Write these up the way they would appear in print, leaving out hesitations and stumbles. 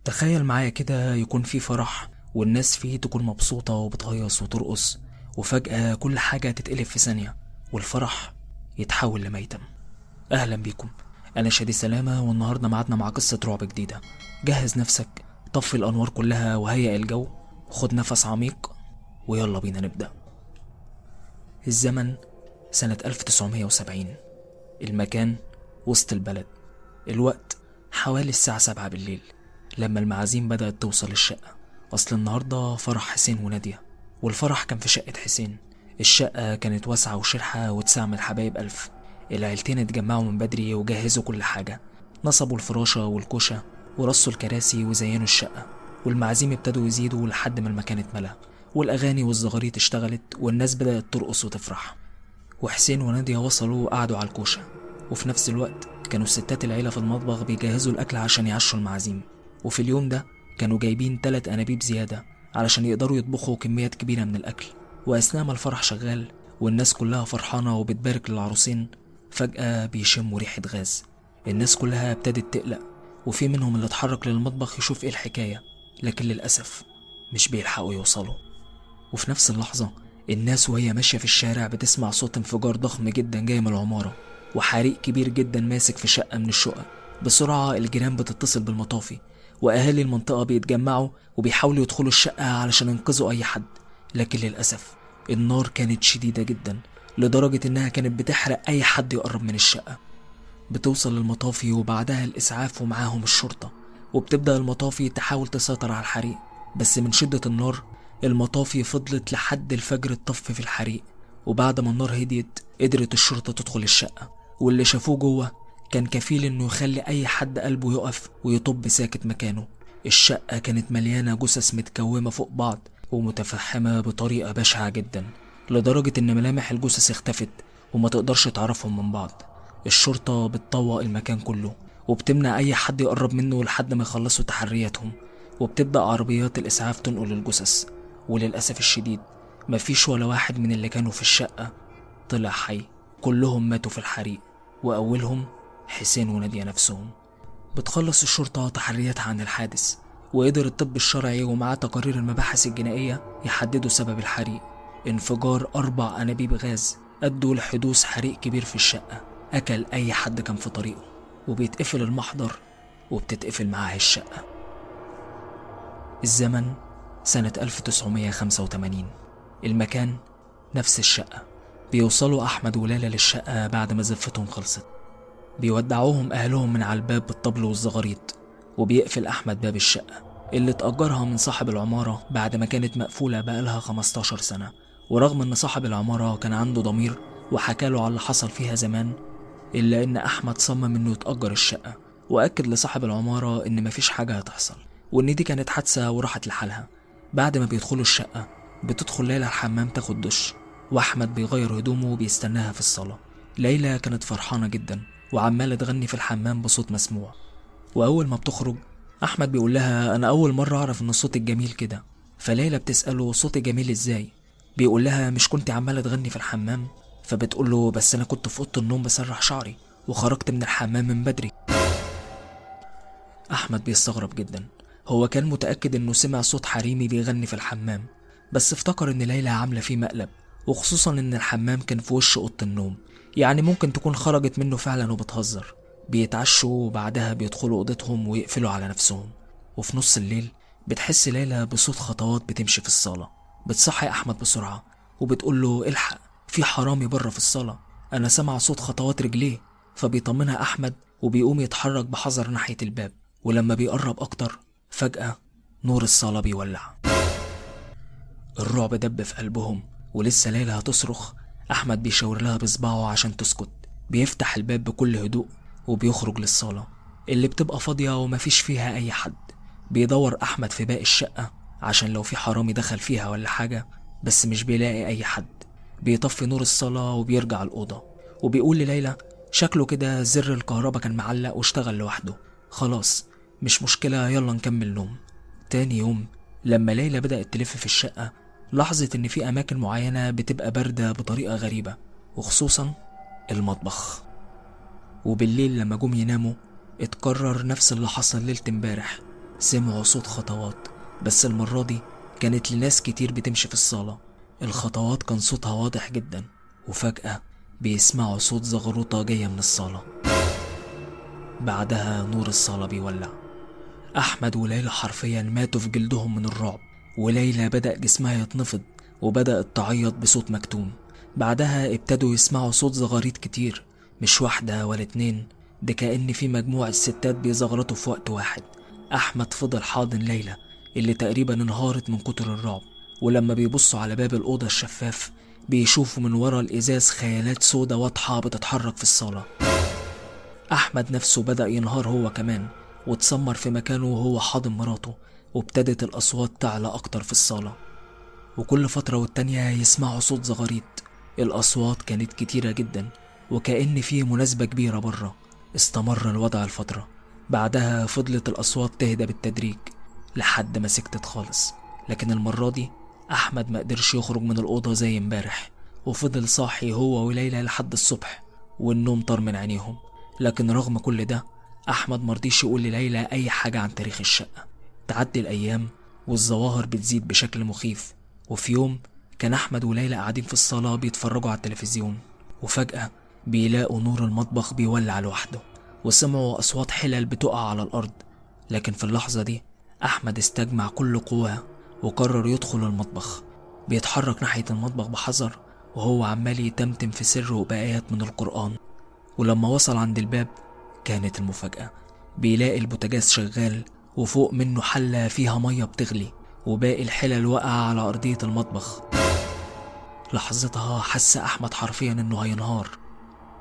تخيل معايا كده يكون في فرح والناس فيه تكون مبسوطة وبتهيص وترقص، وفجأة كل حاجة تتقلب في ثانية والفرح يتحول لميتم. أهلا بيكم، أنا شادي سلامة، والنهاردة معادنا مع قصة رعب جديدة. جهز نفسك، طفي الأنوار كلها وهيئ الجو، خد نفس عميق ويلا بينا نبدأ. الزمن سنة 1970. المكان وسط البلد. الوقت حوالي الساعة 7 بالليل لما المعازيم بدأت توصل الشقة. أصل النهاردة فرح حسين ونادية، والفرح كان في شقة حسين. الشقة كانت واسعة وشرحة وتسع من الحبايب ألف. العيلتين اتجمعوا من بدري وجهزوا كل حاجة، نصبوا الفراشة والكوشة ورصوا الكراسي وزينوا الشقة، والمعازيم ابتدوا يزيدوا لحد ما المكان اتملى، والأغاني والزغاريت اشتغلت والناس بدأت ترقص وتفرح. وحسين ونادية وصلوا وقعدوا على الكوشة، وفي نفس الوقت كانوا ستات العيلة في المطبخ بيجهزوا الأكل عشان يعشوا المعازيم. وفي اليوم ده كانوا جايبين 3 أنابيب زيادة علشان يقدروا يطبخوا كميات كبيرة من الأكل. وأثناء ما الفرح شغال والناس كلها فرحانة وبتبارك للعروسين، فجأة بيشموا ريحة غاز. الناس كلها ابتدت تقلق، وفي منهم اللي اتحرك للمطبخ يشوف ايه الحكاية، لكن للأسف مش بيلحقوا يوصلوا. وفي نفس اللحظة الناس وهي ماشية في الشارع بتسمع صوت انفجار ضخم جدا جاي من العمارة، وحريق كبير جدا ماسك في شقة من الشقق. بسرعة الجيران بتتصل بالمطافي، وأهالي المنطقة بيتجمعوا وبيحاولوا يدخلوا الشقة علشان ينقذوا أي حد. لكن للأسف النار كانت شديدة جدا لدرجة إنها كانت بتحرق أي حد يقرب من الشقة. بتوصل المطافي وبعدها الإسعاف ومعاهم الشرطة، وبتبدأ المطافي تحاول تسيطر على الحريق، بس من شدة النار المطافي فضلت لحد الفجر تطفي في الحريق. وبعد ما النار هديت قدرت الشرطة تدخل الشقة، واللي شافوه جوه كان كفيل انه يخلي اي حد قلبه يقف ويطب ساكت مكانه. الشقة كانت مليانة جثث متكومة فوق بعض ومتفحمة بطريقة بشعة جدا، لدرجة ان ملامح الجثث اختفت وما تقدرش تعرفهم من بعض. الشرطة بتطوق المكان كله وبتمنع اي حد يقرب منه لحد ما يخلصوا تحرياتهم، وبتبدأ عربيات الإسعاف تنقل الجثث. وللأسف الشديد مفيش ولا واحد من اللي كانوا في الشقة طلع حي، كلهم ماتوا في الحريق، وأولهم حسين ونادية نفسهم. بتخلص الشرطة تحرياتها عن الحادث، وقدر الطب الشرعي ومعاه تقارير المباحث الجنائية يحددوا سبب الحريق: انفجار 4 أنابيب غاز أدوا لحدوث حريق كبير في الشقة أكل أي حد كان في طريقه، وبيتقفل المحضر وبتتقفل معاه الشقة. الزمن سنة 1985. المكان نفس الشقة. بيوصلوا أحمد وليلى للشقة بعد ما زفتهم خلصت. بيودعوهم أهلهم من على الباب بالطبل والزغاريط، وبيقفل أحمد باب الشقة اللي اتأجرها من صاحب العمارة بعد ما كانت مقفولة بقالها 15 سنة. ورغم إن صاحب العمارة كان عنده ضمير وحكاله على اللي حصل فيها زمان، إلا إن أحمد صمم إنه يتأجر الشقة، وأكد لصاحب العمارة إن مفيش حاجة هتحصل وإن دي كانت حادثة وراحت لحالها. بعد ما بيدخلوا الشقة بتدخل ليلى الحمام تاخد دش، وأحمد بيغير هدومه وبيستناها في الصالة. ليلى كانت فرحانة جدا وعمالة تغني في الحمام بصوت مسموع. وأول ما بتخرج أحمد بيقول لها: أنا أول مرة أعرف إن صوتك جميل كده. فليلى بتسأله: صوتي جميل إزاي؟ بيقول لها: مش كنت عمالة تغني في الحمام؟ فبتقول له: بس أنا كنت في أوضة النوم بسرح شعري وخرجت من الحمام من بدري. أحمد بيستغرب جدا، هو كان متأكد إنه سمع صوت حريمي بيغني في الحمام، بس افتكر إن ليلى عاملة فيه مقلب، وخصوصا إن الحمام كان في وش أوضة النوم، يعني ممكن تكون خرجت منه فعلا وبتهزر. بيتعشوا وبعدها بيدخلوا أوضتهم ويقفلوا على نفسهم. وفي نص الليل بتحس ليلى بصوت خطوات بتمشي في الصالة. بتصحي أحمد بسرعة وبتقول له: الحق، في حرامي بره في الصالة، أنا سمع صوت خطوات رجليه. فبيطمنها أحمد وبيقوم يتحرك بحذر ناحية الباب، ولما بيقرب أكتر فجأة نور الصالة بيولع. الرعب دب في قلبهم، ولسه ليلى هتصرخ أحمد بيشاور لها بصباعه عشان تسكت. بيفتح الباب بكل هدوء وبيخرج للصالة اللي بتبقى فاضية ومفيش فيها أي حد. بيدور أحمد في باقي الشقة عشان لو في حرامي دخل فيها ولا حاجة، بس مش بيلاقي أي حد. بيطفي نور الصالة وبيرجع الأوضة، وبيقول لليلى: شكله كده زر الكهرباء كان معلق واشتغل لوحده، خلاص مش مشكلة، يلا نكمل نوم. تاني يوم لما ليلى بدأت تلف في الشقة لاحظت إن في أماكن معينة بتبقى باردة بطريقة غريبة، وخصوصا المطبخ. وبالليل لما جم يناموا اتكرر نفس اللي حصل ليلة امبارح. سمعوا صوت خطوات، بس المرة دي كانت لناس كتير بتمشي في الصالة. الخطوات كان صوتها واضح جدا، وفجأة بيسمعوا صوت زغروطة جاية من الصالة. بعدها نور الصالة بيولع. أحمد وليلى حرفيا ماتوا في جلدهم من الرعب، وليلى بدأ جسمها يتنفض وبدأت تعيط بصوت مكتوم. بعدها ابتدوا يسمعوا صوت زغاريط كتير، مش واحدة ولا اتنين، ده كأن في مجموعة ستات بيزغرطوا في وقت واحد. أحمد فضل حاضن ليلى اللي تقريبا انهارت من كتر الرعب، ولما بيبصوا على باب الأوضة الشفاف بيشوفوا من ورا الإزاز خيالات سودة واضحة بتتحرك في الصالة. أحمد نفسه بدأ ينهار هو كمان، واتسمر في مكانه وهو حاضن مراته، وابتدت الأصوات تعلى أكتر في الصالة. وكل فترة والتانية يسمعوا صوت زغاريط. الأصوات كانت كتيرة جدا، وكأن في مناسبة كبيرة بره. استمر الوضع الفترة، بعدها فضلت الأصوات تهدى بالتدريج لحد ما سكتت خالص. لكن المرة دي أحمد ما قدرش يخرج من الأوضة زي امبارح، وفضل صاحي هو وليلى لحد الصبح، والنوم طار من عينيهم. لكن رغم كل ده أحمد مرضيش يقول لليلى أي حاجة عن تاريخ الشقة. تعدي الأيام والظواهر بتزيد بشكل مخيف، وفي يوم كان أحمد وليلى قاعدين في الصالة بيتفرجوا على التلفزيون، وفجأة بيلاقوا نور المطبخ بيولع لوحده، وسمعوا أصوات حلل بتقع على الأرض. لكن في اللحظة دي أحمد استجمع كل قواه وقرر يدخل المطبخ. بيتحرك ناحية المطبخ بحذر، وهو عمال يتمتم في سر وبآيات من القرآن. ولما وصل عند الباب كانت المفاجأة، بيلاقي البوتاجاز شغال وفوق منه حلة فيها مية بتغلي، وباقي الحلل وقع على أرضية المطبخ. لحظتها حس أحمد حرفيا إنه هينهار،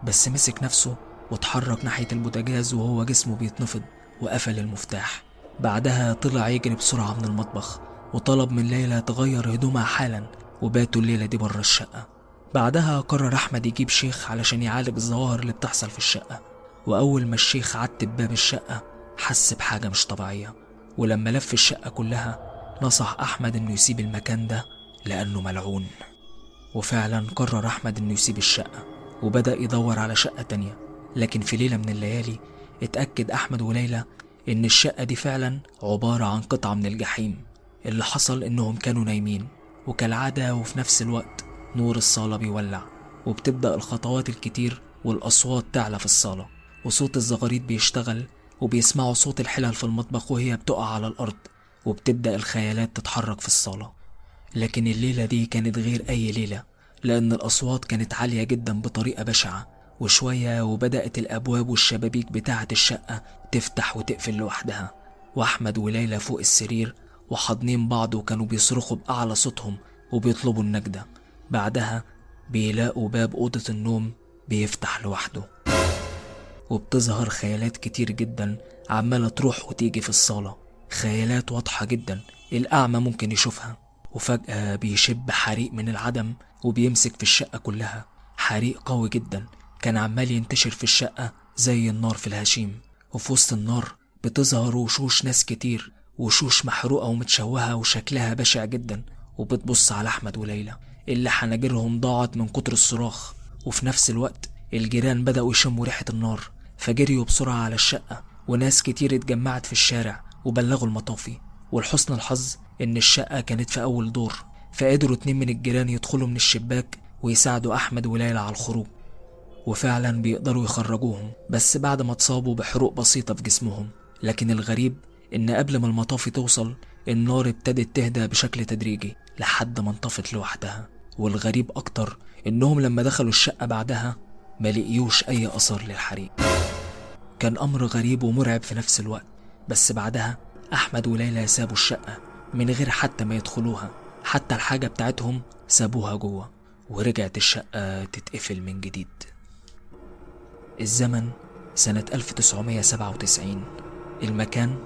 بس مسك نفسه واتحرك ناحية البوتاجاز وهو جسمه بيتنفض، وقفل المفتاح. بعدها طلع يجري بسرعة من المطبخ وطلب من ليلى تغير هدومها حالا، وباتوا الليلة دي بره الشقة. بعدها قرر أحمد يجيب شيخ علشان يعالج الظواهر اللي بتحصل في الشقة. وأول ما الشيخ عتب باب الشقة حس بحاجة مش طبيعية، ولما لف الشقة كلها نصح أحمد إنه يسيب المكان ده لأنه ملعون. وفعلا قرر أحمد إنه يسيب الشقة وبدأ يدور على شقة تانية. لكن في ليلة من الليالي اتأكد أحمد وليلى إن الشقة دي فعلا عبارة عن قطعة من الجحيم. اللي حصل إنهم كانوا نايمين، وكالعادة وفي نفس الوقت نور الصالة بيولع، وبتبدأ الخطوات الكتير والأصوات تعلى في الصالة، وصوت الزغاريط بيشتغل، وبيسمعوا صوت الحلل في المطبخ وهي بتقع على الأرض، وبتبدأ الخيالات تتحرك في الصالة. لكن الليلة دي كانت غير أي ليلة، لأن الأصوات كانت عالية جدا بطريقة بشعة، وشوية وبدأت الأبواب والشبابيك بتاعة الشقة تفتح وتقفل لوحدها. وأحمد وليلى فوق السرير وحاضنين بعض، وكانوا بيصرخوا بأعلى صوتهم وبيطلبوا النجدة. بعدها بيلاقوا باب أوضة النوم بيفتح لوحده، وبتظهر خيالات كتير جدا عمالة تروح وتيجي في الصالة، خيالات واضحة جدا الأعمى ممكن يشوفها. وفجأة بيشب حريق من العدم وبيمسك في الشقة كلها، حريق قوي جدا كان عمال ينتشر في الشقة زي النار في الهشيم. وفي وسط النار بتظهر وشوش ناس كتير، وشوش محروقة ومتشوهة وشكلها بشع جدا، وبتبص على أحمد وليلى اللي حناجرهم ضاعت من كتر الصراخ. وفي نفس الوقت الجيران بدأوا يشموا ريحة النار، فجريوا بسرعة على الشقة، وناس كتير اتجمعت في الشارع وبلغوا المطافي. ولحسن الحظ إن الشقة كانت في أول دور، فقدروا 2 من الجيران يدخلوا من الشباك ويساعدوا أحمد وليلى على الخروج، وفعلا بيقدروا يخرجوهم بس بعد ما اتصابوا بحروق بسيطة في جسمهم. لكن الغريب إن قبل ما المطافي توصل النار ابتدت تهدى بشكل تدريجي لحد ما انطفت لوحدها. والغريب أكتر إنهم لما دخلوا الشقة بعدها ما لقيوش أي أثر للحريق. كان أمر غريب ومرعب في نفس الوقت. بس بعدها أحمد وليلى سابوا الشقة من غير حتى ما يدخلوها، حتى الحاجة بتاعتهم سابوها جوه، ورجعت الشقة تتقفل من جديد. الزمن سنة 1997، المكان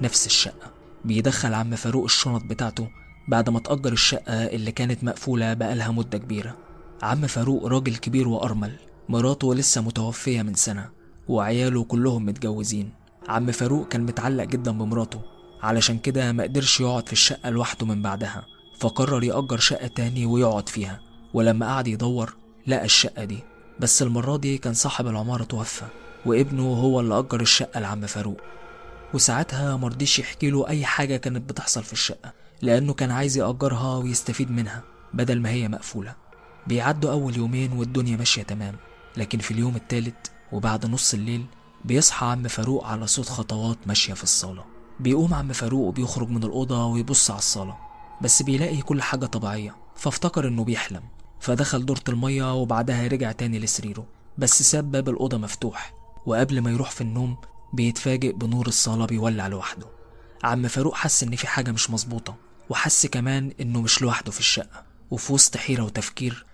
نفس الشقة. بيدخل عم فاروق الشنط بتاعته بعد ما تأجر الشقة اللي كانت مقفولة بقالها مدة كبيرة. عم فاروق راجل كبير وأرمل، مراته لسه متوفية من سنة، وعياله كلهم متجوزين. عم فاروق كان متعلق جدا بمراته، علشان كده ما قدرش يقعد في الشقة لوحده من بعدها، فقرر يأجر شقة تاني ويقعد فيها. ولما قعد يدور لقى الشقة دي، بس المرة دي كان صاحب العمارة توفى، وابنه هو اللي أجر الشقة لعم فاروق. وساعتها مرضيش يحكي له أي حاجة كانت بتحصل في الشقة، لأنه كان عايز يأجرها ويستفيد منها بدل ما هي مقفولة. بيعدوا أول يومين والدنيا ماشية تمام، لكن في اليوم التالت وبعد نص الليل بيصحى عم فاروق على صوت خطوات ماشية في الصالة. بيقوم عم فاروق وبيخرج من الأوضة ويبص على الصالة، بس بيلاقي كل حاجة طبيعية، فافتكر إنه بيحلم. فدخل دورة المية وبعدها رجع تاني لسريره، بس ساب باب الأوضة مفتوح. وقبل ما يروح في النوم بيتفاجئ بنور الصالة بيولع لوحده. عم فاروق حس إن في حاجة مش مظبوطة، وحس كمان إنه مش لوحده في الشقة. وفي وسط حيرة وتفكير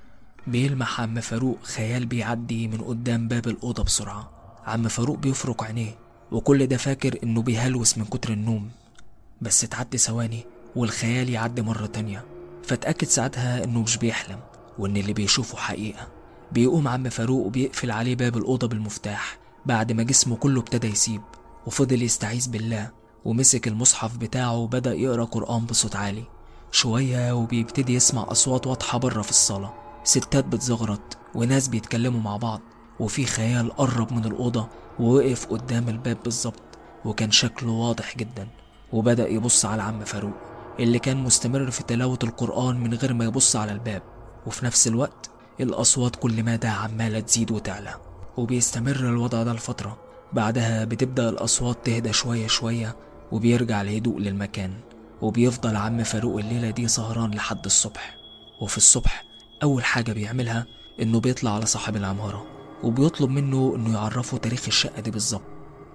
بيلمح عم فاروق خيال بيعدي من قدام باب الأوضة بسرعة. عم فاروق بيفرك عينيه، وكل ده فاكر إنه بيهلوس من كتر النوم. بس تعدي ثواني والخيال يعدي مرة تانية، فاتأكد ساعتها إنه مش بيحلم وإن اللي بيشوفه حقيقة. بيقوم عم فاروق وبيقفل عليه باب الأوضة بالمفتاح بعد ما جسمه كله ابتدى يسيب، وفضل يستعيذ بالله ومسك المصحف بتاعه وبدأ يقرأ قرآن بصوت عالي. شوية وبيبتدي يسمع أصوات واضحة بره في الصالة، ستات بتزغرط وناس بيتكلموا مع بعض. وفي خيال قرب من الأوضة ووقف قدام الباب بالظبط، وكان شكله واضح جدا، وبدأ يبص على عم فاروق اللي كان مستمر في تلاوة القرآن من غير ما يبص على الباب. وفي نفس الوقت الأصوات كل مدى عمالة تزيد وتعلى، وبيستمر الوضع ده لفترة. بعدها بتبدأ الأصوات تهدى شوية شوية، وبيرجع الهدوء للمكان. وبيفضل عم فاروق الليلة دي سهران لحد الصبح. وفي الصبح أول حاجة بيعملها إنه بيطلع على صاحب العمارة وبيطلب منه إنه يعرفه تاريخ الشقة دي بالظبط.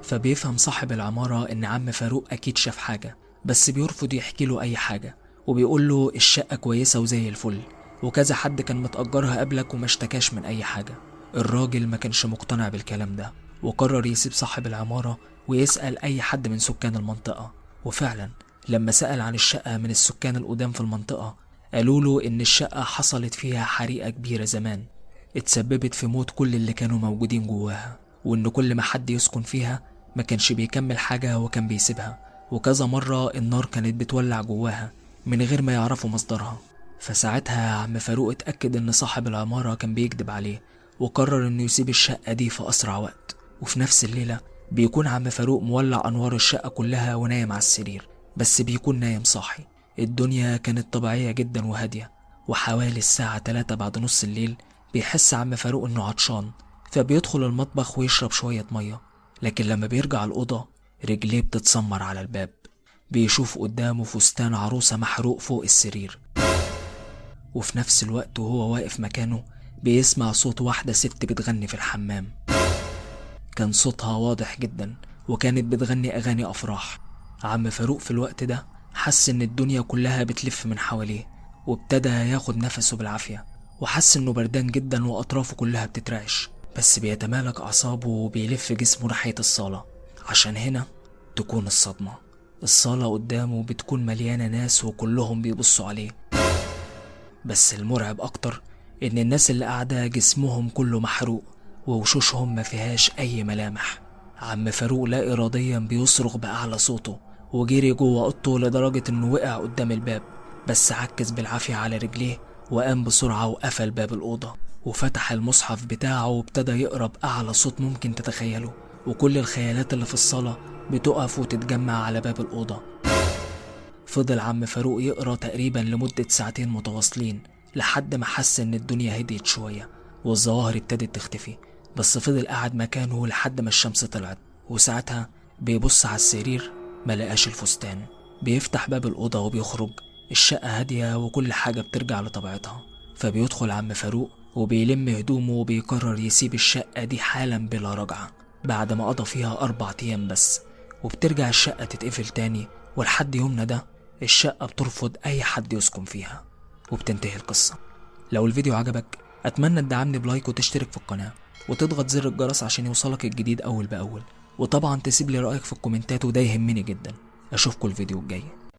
فبيفهم صاحب العمارة إن عم فاروق أكيد شاف حاجة، بس بيرفض يحكي له أي حاجة، وبيقول له الشقة كويسة وزي الفل، وكذا حد كان متأجرها قبلك وما اشتكاش من أي حاجة. الراجل ما كانش مقتنع بالكلام ده، وقرر يسيب صاحب العمارة ويسأل أي حد من سكان المنطقة. وفعلا لما سأل عن الشقة من السكان القدام في المنطقة قالوا له إن الشقة حصلت فيها حريقة كبيرة زمان اتسببت في موت كل اللي كانوا موجودين جواها، وإن كل ما حد يسكن فيها ما كانش بيكمل حاجة وكان بيسيبها، وكذا مرة النار كانت بتولع جواها من غير ما يعرفوا مصدرها. فساعتها عم فاروق اتأكد إن صاحب العمارة كان بيكذب عليه، وقرر إنه يسيب الشقة دي في أسرع وقت. وفي نفس الليلة بيكون عم فاروق مولع أنوار الشقة كلها ونايم على السرير، بس بيكون نايم صاحي. الدنيا كانت طبيعية جدا وهادية، وحوالي الساعة 3 بعد نص الليل بيحس عم فاروق إنه عطشان، فبيدخل المطبخ ويشرب شوية مية. لكن لما بيرجع الأوضة رجليه بتتسمر على الباب. بيشوف قدامه فستان عروسة محروق فوق السرير. وفي نفس الوقت وهو واقف مكانه بيسمع صوت واحدة ست بتغني في الحمام. كان صوتها واضح جدا وكانت بتغني أغاني أفراح. عم فاروق في الوقت ده حس إن الدنيا كلها بتلف من حواليه، وابتدى ياخد نفسه بالعافية، وحس إنه بردان جدا وأطرافه كلها بتترعش، بس بيتمالك أعصابه وبيلف جسمه ناحية الصالة عشان هنا تكون الصدمة. الصالة قدامه بتكون مليانة ناس وكلهم بيبصوا عليه، بس المرعب أكتر إن الناس اللي قاعدة جسمهم كله محروق ووشوشهم ما فيهاش أي ملامح. عم فاروق لا إراديا بيصرخ بأعلى صوته وجري جوه أوضته لدرجة إنه وقع قدام الباب، بس عكز بالعافية على رجليه وقام بسرعة وقفل باب الأوضة وفتح المصحف بتاعه وابتدى يقرأ بأعلى صوت ممكن تتخيله، وكل الخيالات اللي في الصالة بتقف وتتجمع على باب الأوضة. فضل عم فاروق يقرأ تقريبا لمدة ساعتين متواصلين لحد ما حس إن الدنيا هديت شوية والظواهر ابتدت تختفي، بس فضل قاعد مكانه لحد ما الشمس طلعت. وساعتها بيبص على السرير ملقاش الفستان. بيفتح باب الأوضة وبيخرج. الشقة هادية وكل حاجة بترجع لطبيعتها. فبيدخل عم فاروق وبيلم هدومه وبيقرر يسيب الشقة دي حالا بلا رجعة بعد ما قضى فيها 4 أيام بس. وبترجع الشقة تتقفل تاني، ولحد يومنا ده الشقة بترفض أي حد يسكن فيها. وبتنتهي القصة. لو الفيديو عجبك أتمنى تدعمني بلايك وتشترك في القناة وتضغط زر الجرس عشان يوصلك الجديد أول بأول، وطبعا تسيب لي رأيك في الكومنتات وده يهمني جدا. أشوفكوا الفيديو الجاي.